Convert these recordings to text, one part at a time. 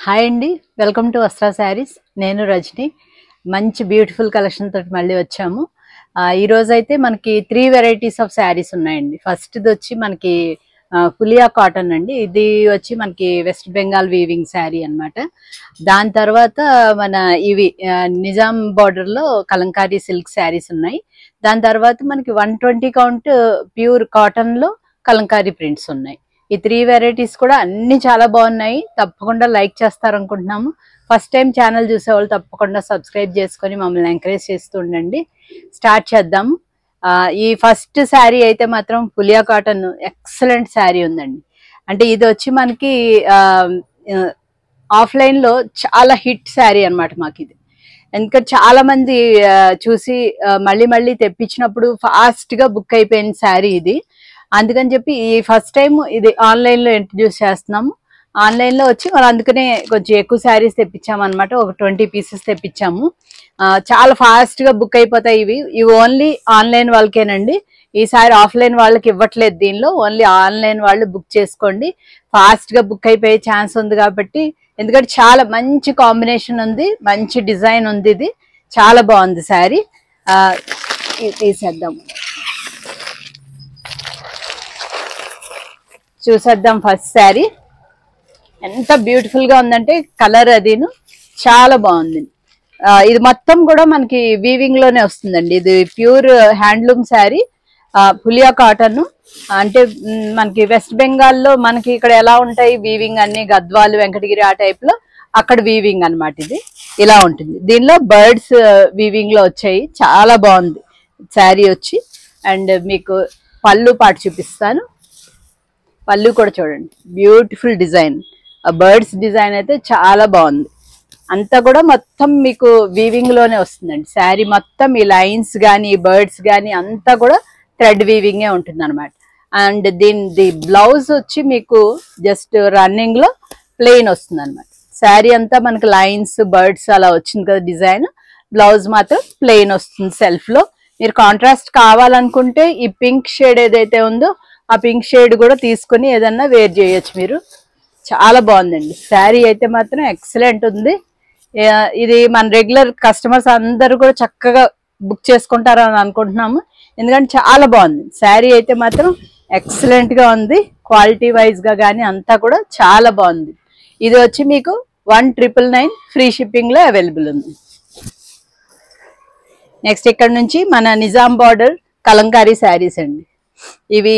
Hi అండి, welcome to వస్త్రా saris. నేను రజని. మంచి బ్యూటిఫుల్ కలెక్షన్ తోటి మళ్ళీ వచ్చాము. ఈరోజు అయితే మనకి 3 వెరైటీస్ ఆఫ్ శారీస్ ఉన్నాయండి. ఫస్ట్ది వచ్చి మనకి పులియా కాటన్ అండి. ఇది వచ్చి మనకి వెస్ట్ బెంగాల్ వీవింగ్ శారీ అనమాట. దాని తర్వాత మన ఇవి నిజాం బార్డర్లో కలంకారీ సిల్క్ శారీస్ ఉన్నాయి. దాని తర్వాత మనకి 120 కౌంట్ ప్యూర్ కాటన్లో కలంకారీ ప్రింట్స్ ఉన్నాయి. ఈ 3 వెరైటీస్ కూడా అన్ని చాలా బాగున్నాయి. తప్పకుండా లైక్ చేస్తారనుకుంటున్నాము. ఫస్ట్ టైం ఛానల్ చూసేవాళ్ళు తప్పకుండా సబ్స్క్రైబ్ చేసుకొని మమ్మల్ని ఎంకరేజ్ చేస్తూ ఉండండి. స్టార్ట్ చేద్దాము. ఈ ఫస్ట్ శారీ అయితే మాత్రం పులియా కాటన్ ఎక్సలెంట్ శారీ ఉందండి. అంటే ఇది వచ్చి మనకి ఆఫ్లైన్లో చాలా హిట్ శారీ అనమాట మాకు ఇది. ఎందుకంటే చాలా మంది చూసి మళ్ళీ మళ్ళీ తెప్పించినప్పుడు ఫాస్ట్గా బుక్ అయిపోయిన శారీ ఇది. అందుకని చెప్పి ఈ ఫస్ట్ టైం ఇది ఆన్లైన్లో ఇంట్రడ్యూస్ చేస్తున్నాము. ఆన్లైన్లో వచ్చి మనం అందుకనే కొంచెం ఎక్కువ శారీస్ తెప్పించాము అనమాట. ఒక 20 పీసెస్ తెప్పించాము. చాలా ఫాస్ట్గా బుక్ అయిపోతాయి ఇవి ఓన్లీ ఆన్లైన్ వాళ్ళకేనండి. ఈసారి ఆఫ్లైన్ వాళ్ళకి ఇవ్వట్లేదు. దీనిలో ఓన్లీ ఆన్లైన్ వాళ్ళు బుక్ చేసుకోండి. ఫాస్ట్గా బుక్ అయిపోయే ఛాన్స్ ఉంది కాబట్టి, ఎందుకంటే చాలా మంచి కాంబినేషన్ ఉంది, మంచి డిజైన్ ఉంది. ఇది చాలా బాగుంది శారీ. తీసేద్దాము, చూసేద్దాం. ఫస్ట్ శారీ ఎంత బ్యూటిఫుల్ గా ఉందంటే కలర్ అదిను చాలా బాగుంది. ఇది మొత్తం కూడా మనకి వీవింగ్ లోనే వస్తుందండి. ఇది ప్యూర్ హ్యాండ్లూమ్ శారీ, పులియా కాటన్. అంటే మనకి వెస్ట్ బెంగాల్లో మనకి ఇక్కడ ఎలా ఉంటాయి వీవింగ్ అన్ని, గద్వాలు, వెంకటగిరి ఆ టైప్ లో అక్కడ వీవింగ్ అనమాట. ఇది ఇలా ఉంటుంది. దీనిలో బర్డ్స్ వీవింగ్ లో వచ్చాయి. చాలా బాగుంది శారీ వచ్చి. అండ్ మీకు పళ్ళు పాటు చూపిస్తాను. పళ్ళు కూడా చూడండి, బ్యూటిఫుల్ డిజైన్. బర్డ్స్ డిజైన్ అయితే చాలా బాగుంది. అంతా కూడా మొత్తం మీకు వీవింగ్ లోనే వస్తుందండి. శారీ మొత్తం ఈ లైన్స్ కానీ ఈ బర్డ్స్ కానీ అంతా కూడా థ్రెడ్ వీవింగే ఉంటుంది అనమాట. అండ్ దీని బ్లౌజ్ వచ్చి మీకు జస్ట్ రన్నింగ్ లో ప్లెయిన్ వస్తుంది అనమాట. శారీ అంతా మనకి లైన్స్ బర్డ్స్ అలా వచ్చింది కదా డిజైన్. బ్లౌజ్ మాత్రం ప్లెయిన్ వస్తుంది సెల్ఫ్ లో. మీరు కాంట్రాస్ట్ కావాలనుకుంటే ఈ పింక్ షేడ్ ఏదైతే ఉందో ఆ పింక్ షేడ్ కూడా తీసుకొని ఏదన్నా వేర్ చేయొచ్చు మీరు. చాలా బాగుందండి శారీ అయితే మాత్రం ఎక్సలెంట్ ఉంది. ఇది మన రెగ్యులర్ కస్టమర్స్ అందరూ కూడా చక్కగా బుక్ చేసుకుంటారు అని అనుకుంటున్నాము. ఎందుకంటే చాలా బాగుంది శారీ అయితే మాత్రం ఎక్సలెంట్ గా ఉంది. క్వాలిటీ వైజ్ గా కానీ అంతా కూడా చాలా బాగుంది. ఇది వచ్చి మీకు 1999 ఫ్రీ షిప్పింగ్ లో అవైలబుల్ ఉంది. నెక్స్ట్ ఇక్కడ నుంచి మన నిజాం బార్డర్ కలంకారీ శారీస్ అండి. ఇవి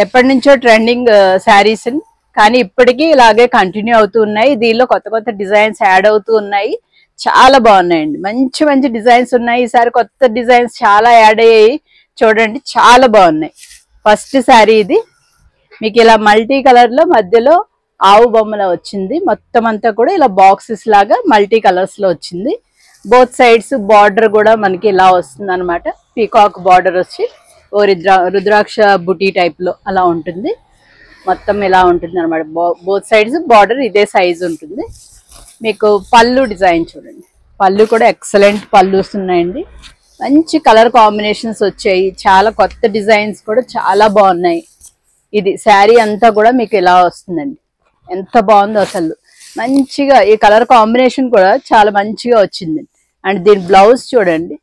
ఎప్పటి నుంచో ట్రెండింగ్ శారీస్, కానీ ఇప్పటికీ ఇలాగే కంటిన్యూ అవుతూ ఉన్నాయి. దీనిలో కొత్త కొత్త డిజైన్స్ యాడ్ అవుతూ ఉన్నాయి. చాలా బాగున్నాయండి. మంచి మంచి డిజైన్స్ ఉన్నాయి. ఈసారి కొత్త డిజైన్స్ చాలా యాడ్ అయ్యాయి. చూడండి, చాలా బాగున్నాయి. ఫస్ట్ శారీ ఇది మీకు ఇలా మల్టీ కలర్ లో మధ్యలో ఆవు బొమ్మలా వచ్చింది. మొత్తం అంతా కూడా ఇలా బాక్సెస్ లాగా మల్టీ కలర్స్ లో వచ్చింది. బోత్ సైడ్స్ బార్డర్ కూడా మనకి ఇలా వస్తుంది అనమాట. పీకాక్ బార్డర్ వచ్చి ఓ రుద్రాక్ష బుటీ టైప్ లో అలా ఉంటుంది. మొత్తం ఇలా ఉంటుంది అనమాట. బోత్ సైడ్స్ బార్డర్ ఇదే సైజ్ ఉంటుంది. మీకు పళ్ళు డిజైన్ చూడండి. పళ్ళు కూడా ఎక్సలెంట్ పళ్ళుస్ ఉన్నాయండి. మంచి కలర్ కాంబినేషన్స్ వచ్చాయి. చాలా కొత్త డిజైన్స్ కూడా చాలా బాగున్నాయి. ఇది శారీ అంతా కూడా మీకు ఇలా వస్తుందండి. ఎంత బాగుందో అసలు. మంచిగా ఈ కలర్ కాంబినేషన్ కూడా చాలా మంచిగా వచ్చింది. అండ్ దీని బ్లౌజ్ చూడండి,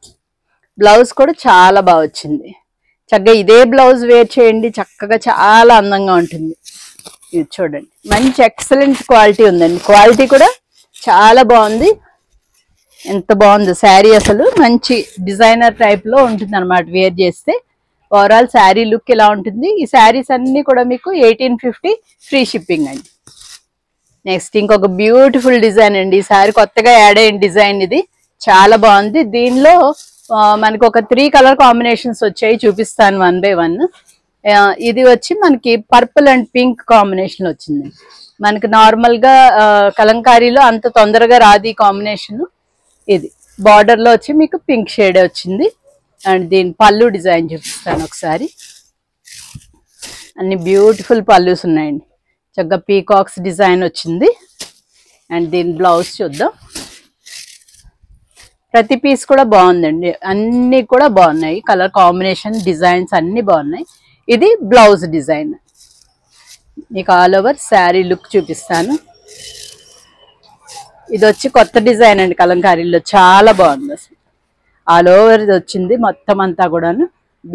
బ్లౌజ్ కూడా చాలా బాగా వచ్చింది. చక్కగా ఇదే బ్లౌజ్ వేర్ చేయండి, చక్కగా చాలా అందంగా ఉంటుంది. ఇది చూడండి, మంచి ఎక్సలెంట్ క్వాలిటీ ఉందండి. క్వాలిటీ కూడా చాలా బాగుంది. ఎంత బాగుంది శారీ అసలు. మంచి డిజైనర్ టైప్ లో ఉంటుంది అనమాట వేర్ చేస్తే. ఓవరాల్ శారీ లుక్ ఇలా ఉంటుంది. ఈ శారీస్ అన్ని కూడా మీకు 1850 ఫ్రీ షిప్పింగ్ అండి. నెక్స్ట్ ఇంకొక బ్యూటిఫుల్ డిజైన్ అండి. ఈ శారీ కొత్తగా యాడ్ అయిన డిజైన్ ఇది. చాలా బాగుంది. దీనిలో మనకి ఒక 3 కలర్ కాంబినేషన్స్ వచ్చాయి, చూపిస్తాను 1 by 1. ఇది వచ్చి మనకి పర్పుల్ అండ్ పింక్ కాంబినేషన్ వచ్చింది. మనకి నార్మల్ గా కలంకారీలో అంత తొందరగా రాదు ఈ కాంబినేషన్. ఇది బార్డర్ లో వచ్చి మీకు పింక్ షేడ్ వచ్చింది. అండ్ దీని పళ్ళు డిజైన్ చూపిస్తాను ఒకసారి. అన్ని బ్యూటిఫుల్ పళ్ళుస్ ఉన్నాయండి. చక్కగా పీకాక్స్ డిజైన్ వచ్చింది. అండ్ దీని బ్లౌజ్ చూద్దాం. ప్రతి పీస్ కూడా బాగుందండి. అన్ని కూడా బాగున్నాయి. కలర్ కాంబినేషన్ డిజైన్స్ అన్ని బాగున్నాయి. ఇది బ్లౌజ్ డిజైన్. మీకు ఆల్ ఓవర్ శారీ లుక్ చూపిస్తాను. ఇది వచ్చి కొత్త డిజైన్ అండి కలంకారీలో, చాలా బాగుంది అసలు. ఆల్ ఓవర్ ఇది వచ్చింది మొత్తం అంతా కూడాను,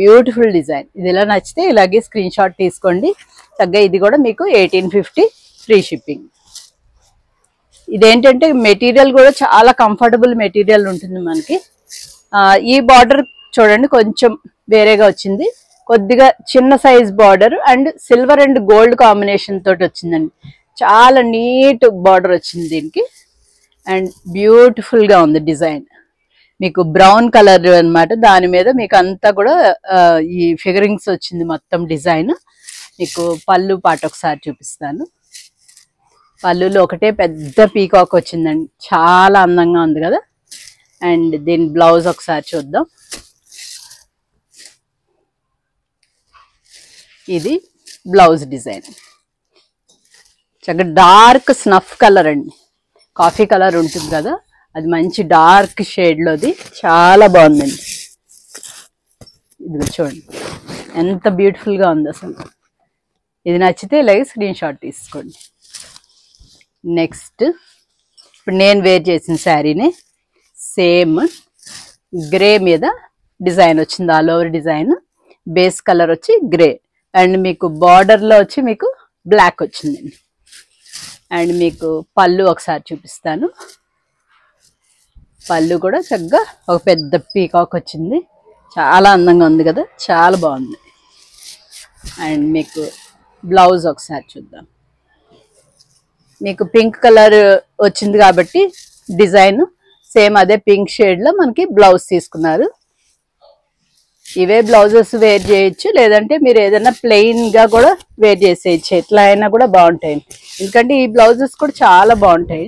బ్యూటిఫుల్ డిజైన్. ఇది ఇలా నచ్చితే ఇలాగే స్క్రీన్ షాట్ తీసుకోండి. తగ్గ ఇది కూడా మీకు 1850 ఫ్రీ షిప్పింగ్. ఇదేంటంటే మెటీరియల్ కూడా చాలా కంఫర్టబుల్ మెటీరియల్ ఉంటుంది మనకి. ఈ బార్డర్ చూడండి కొంచెం వేరేగా వచ్చింది, కొద్దిగా చిన్న size border and silver and gold combination తోటి వచ్చిందండి. చాలా నీట్ బార్డర్ వచ్చింది దీనికి అండ్ బ్యూటిఫుల్ గా ఉంది డిజైన్. మీకు బ్రౌన్ కలర్ అన్నమాట, దాని మీద మీకు అంతా కూడా ఈ ఫిగరింగ్స్ వచ్చింది మొత్తం డిజైన్. మీకు పళ్ళు పాట ఒకసారి చూపిస్తాను. పళ్ళులో ఒకటే పెద్ద పీకాక్ వచ్చిందండి, చాలా అందంగా ఉంది కదా. అండ్ దీని బ్లౌజ్ ఒకసారి చూద్దాం. ఇది బ్లౌజ్ డిజైన్ చక్కగా డార్క్ స్నఫ్ కలర్ అండి, కాఫీ కలర్ ఉంటుంది కదా, అది మంచి డార్క్ షేడ్లోది, చాలా బాగుందండి. ఇది చూడండి ఎంత బ్యూటిఫుల్గా ఉంది అసలు. ఇది నచ్చితే ఇలాగే స్క్రీన్ షాట్ తీసుకోండి. నెక్స్ట్ ఇప్పుడు నేను వేర్ చేసిన శారీని సేమ్ గ్రే మీద డిజైన్ వచ్చింది, all over design. Base colour వచ్చి గ్రే అండ్ మీకు బార్డర్లో వచ్చి మీకు బ్లాక్ వచ్చిందండి. అండ్ మీకు పళ్ళు ఒకసారి చూపిస్తాను. పళ్ళు కూడా చక్కగా ఒక పెద్ద పీకాక్ వచ్చింది, చాలా అందంగా ఉంది కదా, చాలా బాగుంది. అండ్ మీకు బ్లౌజ్ ఒకసారి చూద్దాం. మీకు పింక్ కలర్ వచ్చింది కాబట్టి డిజైన్ సేమ్ అదే పింక్ షేడ్లో మనకి బ్లౌజ్ తీసుకున్నారు. ఇవే బ్లౌజెస్ వేర్ చేయొచ్చు, లేదంటే మీరు ఏదైనా ప్లెయిన్గా కూడా వేర్ చేసేయచ్చు, ఎట్లా అయినా కూడా బాగుంటాయి. ఎందుకంటే ఈ బ్లౌజెస్ కూడా చాలా బాగుంటాయి.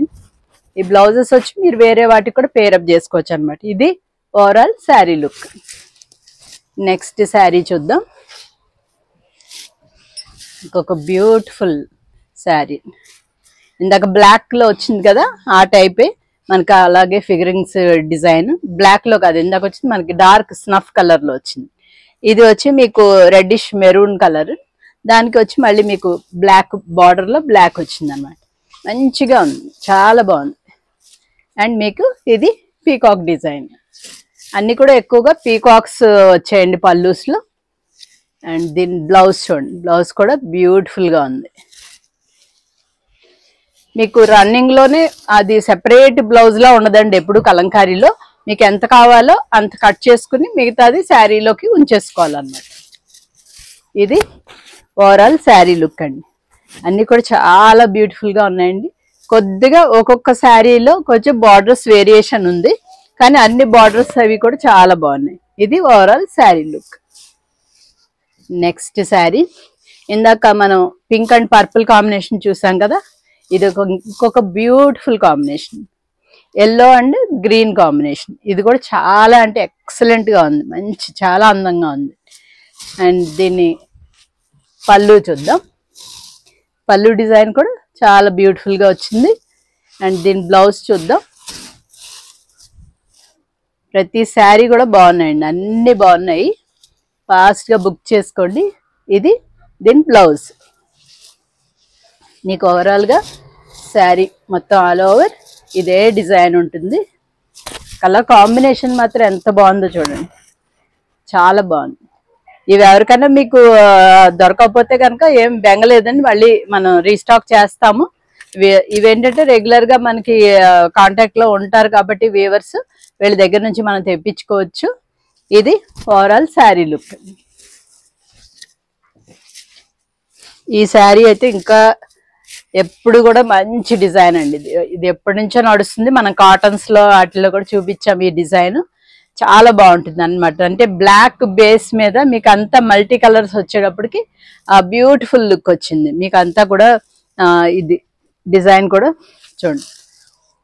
ఈ బ్లౌజెస్ వచ్చి మీరు వేరే వాటికి కూడా పేరప్ చేసుకోవచ్చు అనమాట. ఇది overall sari look. Next sari చూద్దాం. ఇంకొక బ్యూటిఫుల్ శారీ, ఇందాక బ్లాక్లో వచ్చింది కదా ఆ టైపే మనకి, అలాగే ఫిగరింగ్స్ డిజైన్ బ్లాక్లో కాదు, ఇందాక వచ్చింది మనకి డార్క్ స్నఫ్ కలర్లో వచ్చింది. ఇది వచ్చి మీకు రెడ్డిష్ మెరూన్ కలర్, దానికి వచ్చి మళ్ళీ మీకు బ్లాక్ బార్డర్లో బ్లాక్ వచ్చింది అనమాట. మంచిగా ఉంది, చాలా బాగుంది. అండ్ మీకు ఇది పీకాక్ డిజైన్, అన్నీ కూడా ఎక్కువగా పీకాక్స్ వచ్చాయండి పల్లూస్లో. అండ్ దీని బ్లౌజ్ చూడండి, బ్లౌజ్ కూడా బ్యూటిఫుల్గా ఉంది. మీకు రన్నింగ్లోనే అది సెపరేట్ బ్లౌజ్లా ఉండదండి ఎప్పుడు కలంకారీలో, మీకు ఎంత కావాలో అంత కట్ చేసుకుని మిగతాది శారీలోకి ఉంచేసుకోవాలన్నమాట. ఇది ఓవరాల్ శారీ లుక్ అండి. అన్నీ కూడా చాలా బ్యూటిఫుల్గా ఉన్నాయండి. కొద్దిగా ఒక్కొక్క శారీలో కొంచెం బార్డర్స్ వేరియేషన్ ఉంది, కానీ అన్ని బార్డర్స్ అవి కూడా చాలా బాగున్నాయి. ఇది overall sari look. Next sari, ఇందాక మనం పింక్ అండ్ పర్పుల్ కాంబినేషన్ చూసాం కదా, ఇది ఇంకొక beautiful combination, yellow and green combination. ఇది కూడా చాలా అంటే ఎక్సలెంట్గా ఉంది, మంచి చాలా అందంగా ఉంది. అండ్ దీన్ని పళ్ళు చూద్దాం. పళ్ళు డిజైన్ కూడా చాలా బ్యూటిఫుల్గా వచ్చింది. అండ్ దీని బ్లౌజ్ చూద్దాం. ప్రతి శారీ కూడా బాగున్నాయండి, అన్నీ బాగున్నాయి, ఫాస్ట్గా బుక్ చేసుకోండి. ఇది దీని బ్లౌజ్. నీకు ఓవరాల్గా శారీ మొత్తం ఆల్ ఓవర్ ఇదే డిజైన్ ఉంటుంది. కలర్ కాంబినేషన్ మాత్రం ఎంత బాగుందో చూడండి, చాలా బాగుంది. ఇవి ఎవరికైనా మీకు దొరకకపోతే కనుక ఏం బెంగలేదండి, మళ్ళీ మనం రీస్టాక్ చేస్తాము. ఇవేంటంటే రెగ్యులర్గా మనకి కాంటాక్ట్లో ఉంటారు కాబట్టి వీవర్స్, వీళ్ళ దగ్గర నుంచి మనం తెప్పించుకోవచ్చు. ఇది ఓవరాల్ శారీ లుక్. ఈ శారీ అయితే ఇంకా ఎప్పుడు కూడా మంచి డిజైన్ అండి. ఇది ఎప్పటి నుంచో నడుస్తుంది, మనం కాటన్స్లో వాటిలో కూడా చూపించాం. ఈ డిజైన్ చాలా బాగుంటుంది అన్నమాట. అంటే బ్లాక్ బేస్ మీద మీకు అంతా మల్టీ కలర్స్ వచ్చేటప్పటికి ఆ బ్యూటిఫుల్ లుక్ వచ్చింది. మీకు అంతా కూడా ఇది డిజైన్ కూడా చూడండి,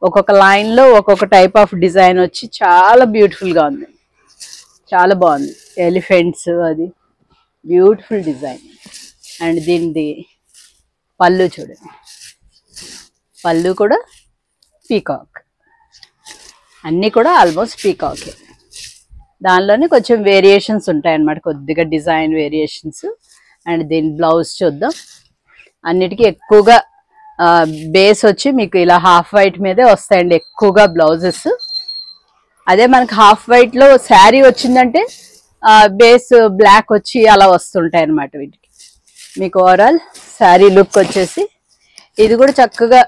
ఒక్కొక్క లైన్లో ఒక్కొక్క టైప్ ఆఫ్ డిజైన్ వచ్చి చాలా బ్యూటిఫుల్గా ఉంది, చాలా బాగుంది. ఎలిఫెంట్స్ అది బ్యూటిఫుల్ డిజైన్. అండ్ దీనిది పళ్ళు చూడండి, పళ్ళు కూడా పీకాక్, అన్నీ కూడా ఆల్మోస్ట్ పీకాకే. దానిలోనే కొంచెం వేరియేషన్స్ ఉంటాయన్నమాట, కొద్దిగా డిజైన్ వేరియేషన్స్. అండ్ దీని బ్లౌజ్ చూద్దాం. అన్నిటికీ ఎక్కువగా బేస్ వచ్చి మీకు ఇలా హాఫ్ వైట్ మీదే వస్తాయండి ఎక్కువగా బ్లౌజెస్. అదే మనకి హాఫ్ వైట్ లో శారీ వచ్చిందంటే బేస్ బ్లాక్ వచ్చి అలా వస్తుంటాయి అన్నమాట వీటికి. మీకు ఓవరాల్ శారీ లుక్ వచ్చేసి ఇది కూడా చక్కగా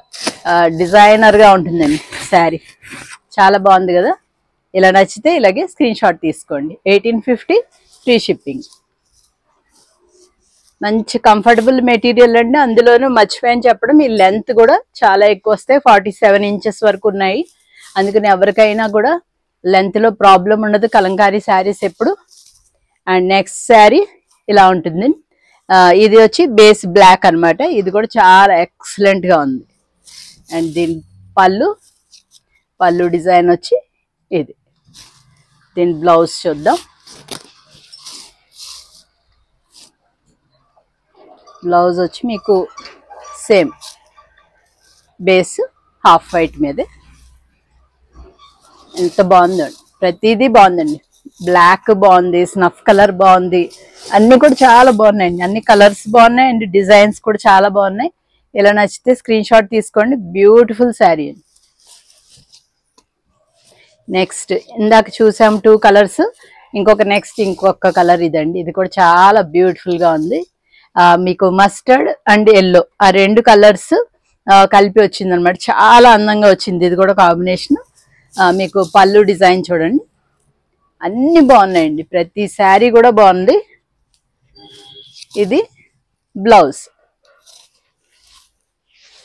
డిజైనర్ గా ఉంటుందండి శారీ. చాలా బాగుంది కదా. ఇలా నచ్చితే ఇలాగే స్క్రీన్ షాట్ తీసుకోండి. 1850 ఫ్రీ షిప్పింగ్. మంచి కంఫర్టబుల్ మెటీరియల్ అండి. అందులోనూ మర్చిపోయాను చెప్పడం, ఈ లెంత్ కూడా చాలా ఎక్కువ వస్తాయి. 47 ఇంచెస్ వరకు ఉన్నాయి. అందుకని ఎవరికైనా కూడా లెంత్ లో ప్రాబ్లం ఉండదు కలంకారీ శారీస్ ఎప్పుడు. అండ్ నెక్స్ట్ శారీ ఇలా ఉంటుంది. ఇది వచ్చి బేస్ బ్లాక్ అన్నమాట. ఇది కూడా చాలా ఎక్సలెంట్ గా ఉంది. అండ్ దీని పళ్ళు డిజైన్ వచ్చి ఇది. దీని బ్లౌజ్ చూద్దాం. బ్లౌజ్ వచ్చి మీకు సేమ్ బేస్ హాఫ్ వైట్ మీదే. ఎంత బాగుందండి, ప్రతిదీ బాగుందండి. బ్లాక్ బాగుంది, స్నఫ్ కలర్ బాగుంది, అన్ని కూడా చాలా బాగున్నాయండి. అన్ని కలర్స్ బాగున్నాయి అండ్ డిజైన్స్ కూడా చాలా బాగున్నాయి. ఇలా నచ్చితే స్క్రీన్ షాట్ తీసుకోండి. బ్యూటిఫుల్ శారీ అండి. నెక్స్ట్ ఇందాక చూసాం 2 కలర్స్, ఇంకొక కలర్ ఇదండి. ఇది కూడా చాలా బ్యూటిఫుల్ గా ఉంది. మీకు మస్టర్డ్ అండ్ ఎల్లో ఆ 2 కలర్స్ కలిపి వచ్చింది అనమాట. చాలా అందంగా వచ్చింది. ఇది కూడా కాంబినేషన్. మీకు పళ్ళు డిజైన్ చూడండి, అన్ని బాగున్నాయండి. ప్రతి శారీ కూడా బాగుంది. ఇది బ్లౌజ్.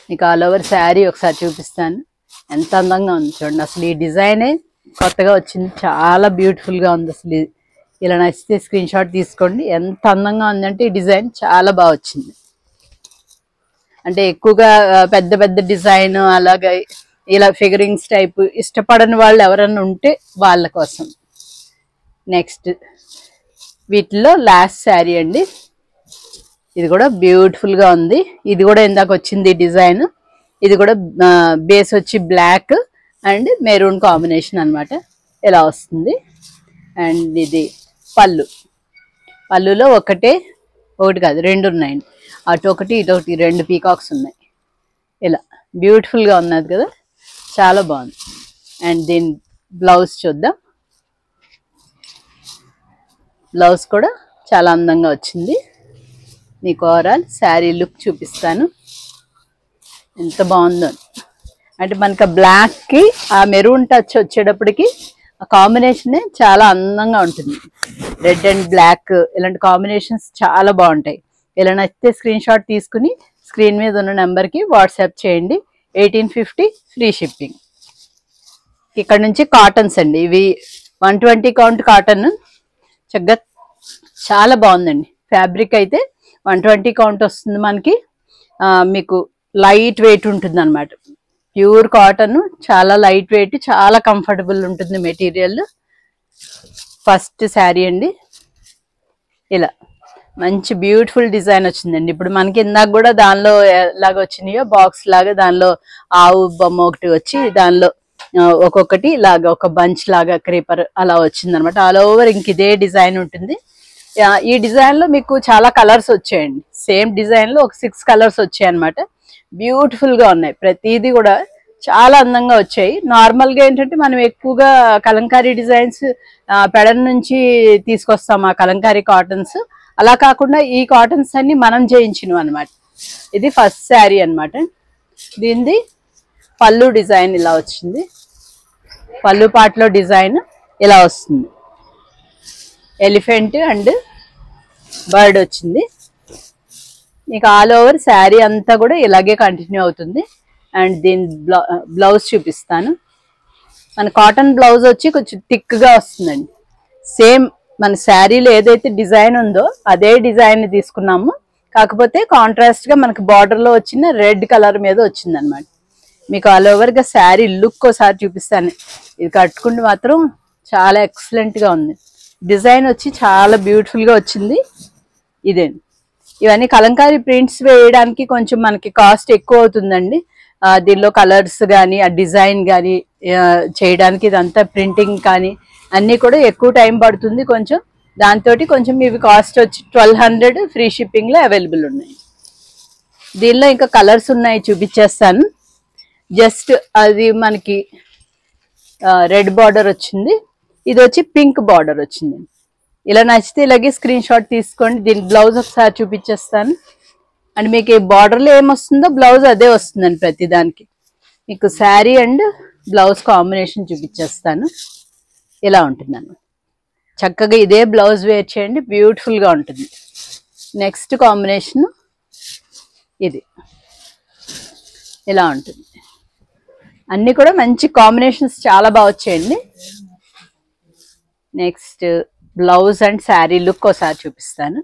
మీకు ఆల్ ఓవర్ శారీ ఒకసారి చూపిస్తాను. ఎంత అందంగా ఉంది చూడండి. అసలు ఈ డిజైనే కొత్తగా వచ్చింది, చాలా బ్యూటిఫుల్ గా ఉంది. అసలు ఇలా నచ్చితే స్క్రీన్ షాట్ తీసుకోండి. ఎంత అందంగా ఉందంటే ఈ డిజైన్ చాలా బాగా వచ్చింది. అంటే ఎక్కువగా పెద్ద పెద్ద డిజైన్ అలాగా ఇలా ఫిగరింగ్స్ టైప్ ఇష్టపడని వాళ్ళు ఎవరన్నా ఉంటే వాళ్ళ కోసం. నెక్స్ట్ వీటిలో లాస్ట్ శారీ అండి. ఇది కూడా బ్యూటిఫుల్ గా ఉంది. ఇది కూడా ఇందాక వచ్చింది డిజైన్. ఇది కూడా బేస్ వచ్చి బ్లాక్ అండ్ మెరూన్ కాంబినేషన్ అన్నమాట. ఇలా వస్తుంది. అండ్ ఇది పళ్ళులో ఒకటి కాదు 2 ఉన్నాయండి. అటు ఒకటి ఇటు ఒకటి 2 పీకాక్స్ ఉన్నాయి. ఇలా బ్యూటిఫుల్ గా ఉన్నది కదా, చాలా బాగుంది. అండ్ దీని బ్లౌజ్ చూద్దాం. బ్లౌజ్ కూడా చాలా అందంగా వచ్చింది. మీకు ఓవరాల్ శారీ లుక్ చూపిస్తాను. ఎంత బాగుందో. అంటే మనకి బ్లాక్ కి ఆ మెరూన్ టచ్ వచ్చేటప్పటికి ఆ కాంబినేషన్ చాలా అందంగా ఉంటుంది. రెడ్ అండ్ బ్లాక్ ఇలాంటి కాంబినేషన్స్ చాలా బాగుంటాయి. ఇలా నచ్చితే స్క్రీన్ షాట్ తీసుకుని స్క్రీన్ మీద ఉన్న నెంబర్కి వాట్సాప్ చేయండి. 1850 ఫ్రీ షిప్పింగ్. ఇక్కడ నుంచి కాటన్స్ అండి. ఇవి 120 కౌంట్ కాటన్. చక్కగా చాలా బాగుందండి. ఫ్యాబ్రిక్ అయితే 120 కౌంట్ వస్తుంది మనకి. మీకు లైట్ వెయిట్ ఉంటుంది అనమాట. ప్యూర్ కాటన్, చాలా లైట్ వెయిట్, చాలా కంఫర్టబుల్ ఉంటుంది మెటీరియల్. ఫస్ట్ శారీ అండి. ఇలా మంచి బ్యూటిఫుల్ డిజైన్ వచ్చిందండి. ఇప్పుడు మనకి ఇందాక కూడా దానిలో ఎలాగ వచ్చినాయో బాక్స్ లాగా దానిలో ఆవు బొమ్మ ఒకటి వచ్చి దానిలో ఒక్కొక్కటి ఇలాగా ఒక బంచ్ లాగా క్రీపర్ అలా వచ్చింది అనమాట. ఆల్ ఓవర్ ఇంక ఇదే డిజైన్ ఉంటుంది. ఈ డిజైన్ లో మీకు చాలా కలర్స్ వచ్చాయండి. సేమ్ డిజైన్ లో ఒక 6 కలర్స్ వచ్చాయి అనమాట. బ్యూటిఫుల్ గా ఉన్నాయి. ప్రతిదీ కూడా చాలా అందంగా వచ్చాయి. నార్మల్ గా ఏంటంటే మనం ఎక్కువగా కలంకారీ డిజైన్స్ పెడన్ నుంచి తీసుకొస్తాం ఆ కలంకారీ కాటన్స్. అలా కాకుండా ఈ కాటన్స్ అన్ని మనం చేయించినవి అనమాట. ఇది ఫస్ట్ శారీ అనమాట. దీనిది పళ్ళు డిజైన్ ఇలా వచ్చింది. పళ్ళు పాటలో డిజైన్ ఇలా వస్తుంది. ఎలిఫెంట్ అండ్ బర్డ్ వచ్చింది. మీకు ఆల్ ఓవర్ శారీ అంతా కూడా ఇలాగే కంటిన్యూ అవుతుంది. అండ్ దీని బ్లౌజ్ చూపిస్తాను. మన కాటన్ బ్లౌజ్ వచ్చి కొంచెం థిక్గా వస్తుందండి. సేమ్ మన శారీలో ఏదైతే డిజైన్ ఉందో అదే డిజైన్ తీసుకున్నాము. కాకపోతే కాంట్రాస్ట్ గా మనకి బార్డర్ లో వచ్చిన రెడ్ కలర్ మీద వచ్చింది అనమాట. మీకు ఆల్ ఓవర్ గా శారీ లుక్ ఒకసారి చూపిస్తాను. ఇది కట్టుకుంటే మాత్రం చాలా ఎక్సలెంట్ గా ఉంది. డిజైన్ వచ్చి చాలా బ్యూటిఫుల్ గా వచ్చింది. ఇదే ఇవన్నీ కలంకారీ ప్రింట్స్ వేయడానికి కొంచెం మనకి కాస్ట్ ఎక్కువ అవుతుందండి. దీనిలో కలర్స్ కానీ ఆ డిజైన్ కానీ చేయడానికి ఇదంతా ప్రింటింగ్ కానీ అన్నీ కూడా ఎక్కువ టైం పడుతుంది కొంచెం. దాంతో కొంచెం ఇవి కాస్ట్ వచ్చి 1200 ఫ్రీ షిప్పింగ్ లో అవైలబుల్ ఉన్నాయి. దీనిలో ఇంకా కలర్స్ ఉన్నాయి, చూపించేస్తాను. జస్ట్ అది మనకి రెడ్ బార్డర్ వచ్చింది, ఇది వచ్చి పింక్ బార్డర్ వచ్చింది. ఇలా నచ్చితే ఇలాగే స్క్రీన్ షాట్ తీసుకోండి. దీని బ్లౌజ్ ఒకసారి చూపించేస్తాను. అండ్ మీకు ఈ బార్డర్లో ఏమొస్తుందో బ్లౌజ్ అదే వస్తుందండి ప్రతిదానికి. మీకు శారీ అండ్ బ్లౌజ్ కాంబినేషన్ చూపించేస్తాను. ఇలా ఉంటుందండి. చక్కగా ఇదే బ్లౌజ్ వేర్ చేయండి, బ్యూటిఫుల్గా ఉంటుంది. నెక్స్ట్ కాంబినేషన్ ఇది ఇలా ఉంటుంది. అన్నీ కూడా మంచి కాంబినేషన్స్ చాలా బాగా వచ్చాయండి. Next blouse and sari look ఒకసారి చూపిస్తాను.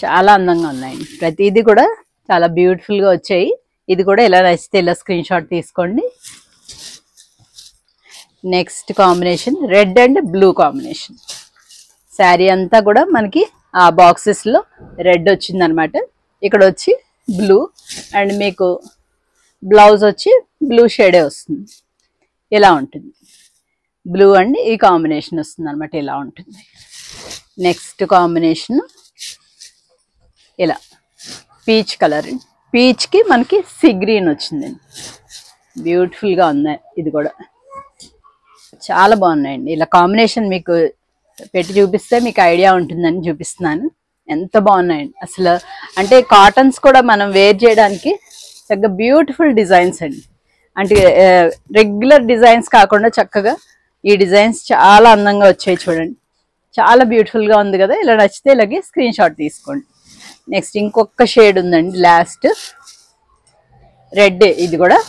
చాలా అందంగా ఉన్నాయండి, ప్రతిదీ కూడా చాలా బ్యూటిఫుల్గా వచ్చాయి. ఇది కూడా ఇలా నచ్చితే ఇలా స్క్రీన్ షాట్ తీసుకోండి. Next combination red and blue combination. Sari అంతా కూడా మనకి ఆ బాక్సెస్లో రెడ్ వచ్చిందనమాట, ఇక్కడ వచ్చి బ్లూ, అండ్ మీకు బ్లౌజ్ వచ్చి బ్లూ షేడే వస్తుంది. ఇలా ఉంటుంది, బ్లూ అండ్ ఈ కాంబినేషన్ వస్తుంది అనమాట. ఇలా ఉంటుంది. నెక్స్ట్ కాంబినేషన్ ఇలా పీచ్ కలర్, పీచ్కి మనకి సీ గ్రీన్ వచ్చిందండి. బ్యూటిఫుల్గా ఉన్నాయి, ఇది కూడా చాలా బాగున్నాయండి. ఇలా కాంబినేషన్ మీకు పెట్టి చూపిస్తే మీకు ఐడియా ఉంటుందని చూపిస్తున్నాను. ఎంత బాగున్నాయండి అసలు. అంటే కాటన్స్ కూడా మనం వేర్ చేయడానికి చక్కగా బ్యూటిఫుల్ డిజైన్స్ అండి. అంటే రెగ్యులర్ డిజైన్స్ కాకుండా చక్కగా ఈ డిజైన్స్ చాలా అందంగా వచ్చాయి చూడండి. చాలా బ్యూటిఫుల్గా ఉంది కదా. ఇలా నచ్చితే ఇలాగే స్క్రీన్ షాట్ తీసుకోండి. నెక్స్ట్ ఇంకొక షేడ్ ఉందండి, లాస్ట్ రెడ్. ఇది కూడా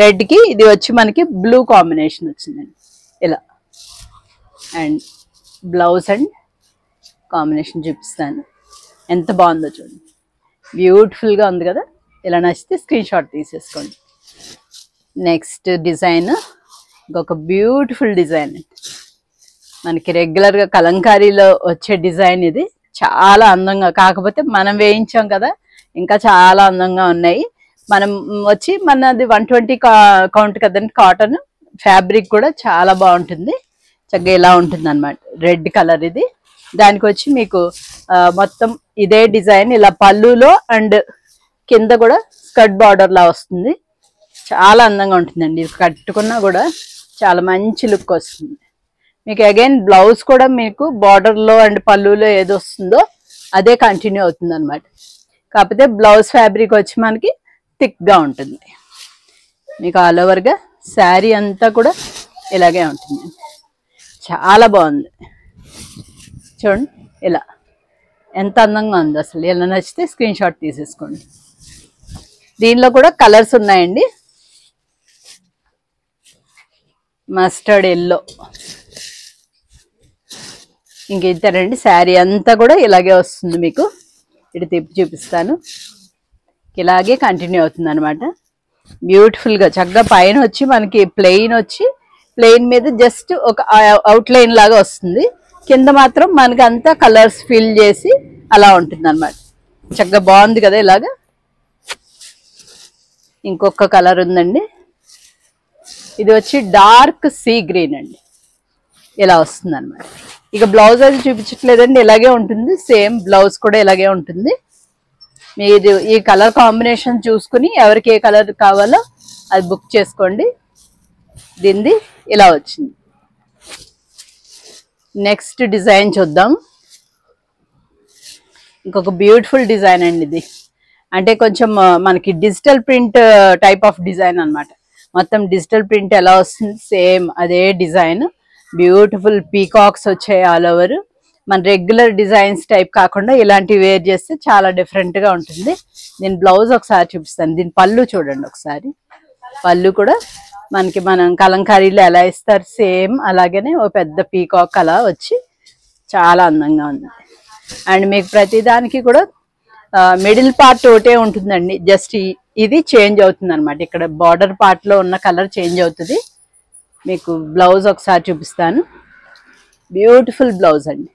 రెడ్కి ఇది వచ్చి మనకి బ్లూ కాంబినేషన్ వచ్చిందండి. ఇలా అండ్ బ్లౌజ్ అండ్ కాంబినేషన్ చూపిస్తాను. ఎంత బాగుందో చూడండి, బ్యూటిఫుల్గా ఉంది కదా. ఇలా నచ్చితే స్క్రీన్ షాట్ తీసేసుకోండి. నెక్స్ట్ డిజైన్ ఇంకొక బ్యూటిఫుల్ డిజైన్ అండి. మనకి రెగ్యులర్గా కలంకారీలో వచ్చే డిజైన్ ఇది. చాలా అందంగా, కాకపోతే మనం వేయించాం కదా, ఇంకా చాలా అందంగా ఉన్నాయి. మనం వచ్చి మనది 120 కౌంట్ కదండి కాటన్. ఫ్యాబ్రిక్ కూడా చాలా బాగుంటుంది, చక్కగా ఇలా ఉంటుంది అనమాట. రెడ్ కలర్ ఇది. దానికి వచ్చి మీకు మొత్తం ఇదే డిజైన్ ఇలా పళ్ళులో అండ్ కింద కూడా స్కర్ట్ బార్డర్ లా వస్తుంది. చాలా అందంగా ఉంటుందండి. ఇది కట్టుకున్నా కూడా చాలా మంచి లుక్ వస్తుంది. మీకు అగైన్ బ్లౌజ్ కూడా మీకు బార్డర్లో అండ్ పళ్ళులో ఏది వస్తుందో అదే కంటిన్యూ అవుతుంది అనమాట. కాకపోతే బ్లౌజ్ ఫ్యాబ్రిక్ వచ్చి మనకి థిక్గా ఉంటుంది. మీకు ఆల్ ఓవర్గా శారీ అంతా కూడా ఇలాగే ఉంటుంది. చాలా బాగుంది చూడండి. ఇలా ఎంత అందంగా ఉంది అసలు. ఇలా నచ్చితే స్క్రీన్ షాట్ తీసేసుకోండి. దీనిలో కూడా కలర్స్ ఉన్నాయండి. మస్టర్డ్ ఎల్లో, ఇంక ఇద్దరండి. శారీ అంతా కూడా ఇలాగే వస్తుంది. మీకు ఇటు తిప్పి చూపిస్తాను. ఇలాగే కంటిన్యూ అవుతుంది అనమాట. బ్యూటిఫుల్గా చక్కగా పైన వచ్చి మనకి ప్లెయిన్ వచ్చి ప్లెయిన్ మీద జస్ట్ ఒక అవుట్లైన్ లాగా వస్తుంది. కింద మాత్రం మనకి అంతా కలర్స్ ఫిల్ చేసి అలా ఉంటుంది అనమాట. చక్కగా బాగుంది కదా. ఇలాగా ఇంకొక కలర్ ఉందండి. ఇది వచ్చి డార్క్ సీ గ్రీన్ అండి. ఇలా వస్తుంది అనమాట. ఇక బ్లౌజ్ అది చూపించట్లేదండి, ఇలాగే ఉంటుంది. సేమ్ బ్లౌజ్ కూడా ఇలాగే ఉంటుంది. మీరు ఈ కలర్ కాంబినేషన్ చూసుకుని ఎవరికి ఏ కలర్ కావాలో అది బుక్ చేసుకోండి. దీనిది ఇలా వచ్చింది. నెక్స్ట్ డిజైన్ చూద్దాం. ఇంకొక బ్యూటిఫుల్ డిజైన్ అండి ఇది. అంటే కొంచెం మనకి digital print type of design అనమాట. మొత్తం డిజిటల్ ప్రింట్ ఎలా వస్తుంది సేమ్ అదే డిజైన్. బ్యూటిఫుల్ పీకాక్స్ వచ్చాయి ఆల్ ఓవర్. మన రెగ్యులర్ డిజైన్స్ టైప్ కాకుండా ఇలాంటివి వేర్ చేస్తే చాలా డిఫరెంట్గా ఉంటుంది. దీని బ్లౌజ్ ఒకసారి చూపిస్తాను. దీని పళ్ళు చూడండి ఒకసారి. పళ్ళు కూడా మనకి మనం కలంకారీలో ఎలా ఇస్తారు సేమ్ అలాగనే ఓ పెద్ద పీకాక్ అలా వచ్చి చాలా అందంగా ఉంది. అండ్ మీకు ప్రతిదానికి కూడా మిడిల్ పార్ట్ ఒకటే ఉంటుందండి. జస్ట్ ఇది చేంజ్ అవుతుంది అనమాట. ఇక్కడ బార్డర్ పార్ట్లో ఉన్న కలర్ చేంజ్ అవుతుంది. మీకు బ్లౌజ్ ఒకసారి చూపిస్తాను. బ్యూటిఫుల్ బ్లౌజ్ అండి,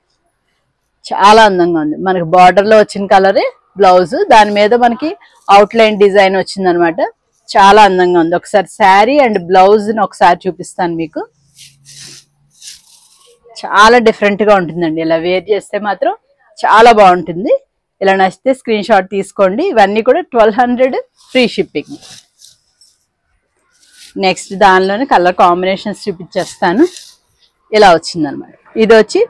చాలా అందంగా ఉంది. మనకి బార్డర్లో వచ్చిన కలరే బ్లౌజ్, దాని మీద మనకి అవుట్లైన్ డిజైన్ వచ్చింది అనమాట. చాలా అందంగా ఉంది. ఒకసారి శారీ అండ్ బ్లౌజ్ని ఒకసారి చూపిస్తాను మీకు. చాలా డిఫరెంట్గా ఉంటుందండి. ఇలా వేర్ చేస్తే మాత్రం చాలా బాగుంటుంది. ఇలా నచ్చితే స్క్రీన్ షాట్ తీసుకోండి. ఇవన్నీ కూడా 1200 ఫ్రీ షిప్పింగ్. నెక్స్ట్ దానిలోనే కలర్ కాంబినేషన్స్ చూపించేస్తాను. ఇలా వచ్చిందనమాట. ఇది వచ్చి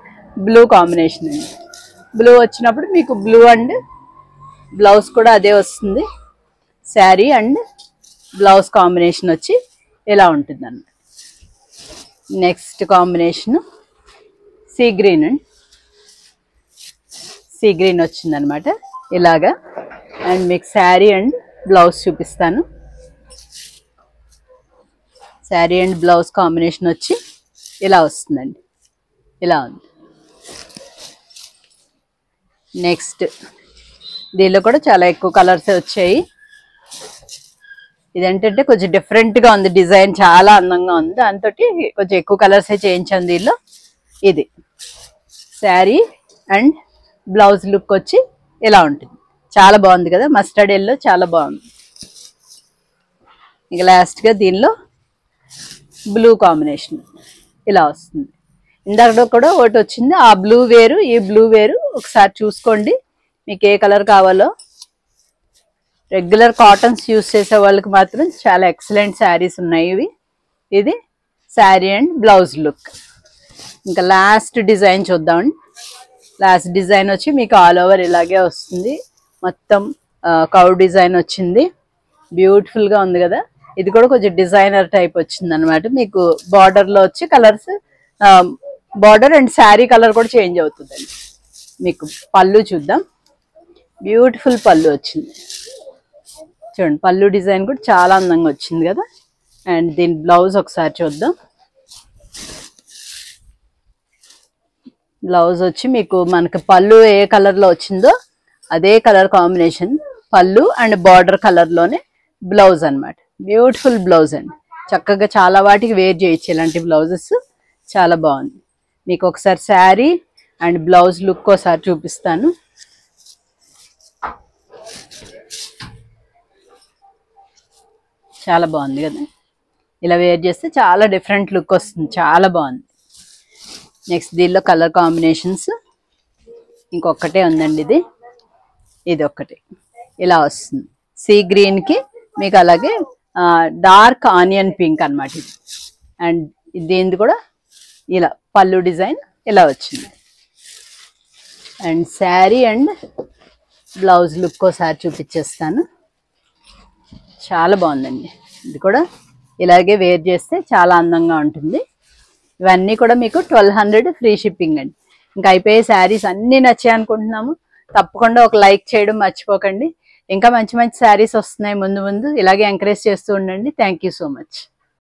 బ్లూ కాంబినేషన్ అండి. బ్లూ వచ్చినప్పుడు మీకు బ్లూ అండ్ బ్లౌజ్ కూడా అదే వస్తుంది. శారీ అండ్ బ్లౌజ్ కాంబినేషన్ వచ్చి ఇలా ఉంటుంది అన్నమాట. Next combination sea green and sea green వచ్చిందనమాట ఇలాగా. అండ్ మీకు శారీ అండ్ బ్లౌజ్ చూపిస్తాను. శారీ అండ్ బ్లౌజ్ కాంబినేషన్ వచ్చి ఇలా వస్తుందండి. ఇలా ఉంది. నెక్స్ట్ దీనిలో కూడా చాలా ఎక్కువ కలర్స్ వచ్చాయి. ఇదేంటంటే కొంచెం డిఫరెంట్గా ఉంది, డిజైన్ చాలా అందంగా ఉంది. దాంతో కొంచెం ఎక్కువ కలర్సే చేయించాను దీనిలో. ఇది శారీ అండ్ బ్లౌజ్ లుక్ వచ్చి ఇలా ఉంటుంది. చాలా బాగుంది కదా, మస్టర్డ్ ఎల్లో చాలా బాగుంది. ఇక లాస్ట్గా దీనిలో బ్లూ కాంబినేషన్ ఇలా వస్తుంది. ఇందాక కూడా ఒకటి వచ్చింది, ఆ బ్లూ వేరు ఈ బ్లూ వేరు. ఒకసారి చూసుకోండి మీకు ఏ కలర్ కావాలో. రెగ్యులర్ కాటన్స్ యూస్ చేసే వాళ్ళకి మాత్రం చాలా ఎక్సలెంట్ శారీస్ ఉన్నాయి ఇవి. ఇది శారీ అండ్ బ్లౌజ్ లుక్. ఇంకా లాస్ట్ డిజైన్ చూద్దామండి. లాస్ట్ డిజైన్ వచ్చి మీకు ఆల్ ఓవర్ ఇలాగే వస్తుంది. మొత్తం కౌ డిజైన్ వచ్చింది. బ్యూటిఫుల్గా ఉంది కదా. ఇది కూడా కొంచెం డిజైనర్ టైప్ వచ్చింది అనమాట. మీకు బార్డర్లో వచ్చి colours, border and sari colour కూడా చేంజ్ అవుతుందండి. మీకు పళ్ళు చూద్దాం. బ్యూటిఫుల్ పళ్ళు వచ్చింది చూడండి. పళ్ళు డిజైన్ కూడా చాలా అందంగా వచ్చింది కదా. అండ్ దీని బ్లౌజ్ ఒకసారి చూద్దాం. బ్లౌజ్ వచ్చి మీకు మనకి పళ్ళు ఏ కలర్లో వచ్చిందో అదే కలర్ కాంబినేషన్ పళ్ళు అండ్ బార్డర్ కలర్లోనే బ్లౌజ్ అనమాట. బ్యూటిఫుల్ బ్లౌజ్ అండి. చక్కగా చాలా వాటికి వేర్ చేయొచ్చు ఇలాంటి బ్లౌజెస్. చాలా బాగుంది. మీకు ఒకసారి శారీ అండ్ బ్లౌజ్ లుక్ ఒకసారి చూపిస్తాను. చాలా బాగుంది కదా. ఇలా వేర్ చేస్తే చాలా డిఫరెంట్ లుక్ వస్తుంది. చాలా బాగుంది. నెక్స్ట్ దీనిలో కలర్ కాంబినేషన్స్ ఇంకొకటే ఉందండి. ఇది ఒక్కటి ఇలా వస్తుంది. సీ గ్రీన్కి మీకు అలాగే డార్క్ ఆనియన్ పింక్ అనమాట ఇది. అండ్ దీనిది కూడా ఇలా పళ్ళు డిజైన్ ఇలా వచ్చింది. And sari and blouse look ఒకసారి చూపించేస్తాను. చాలా బాగుందండి. ఇది కూడా ఇలాగే వేర్ చేస్తే చాలా అందంగా ఉంటుంది. ఇవన్నీ కూడా మీకు 1200 ఫ్రీ షిప్పింగ్ అండి. ఇంకా అయిపోయే శారీస్ అన్నీ నచ్చాయి అనుకుంటున్నాము. తప్పకుండా ఒక లైక్ చేయడం మర్చిపోకండి. ఇంకా మంచి మంచి శారీస్ వస్తున్నాయి ముందు ముందు. ఇలాగే ఎంకరేజ్ చేస్తూ ఉండండి. Thank you so much.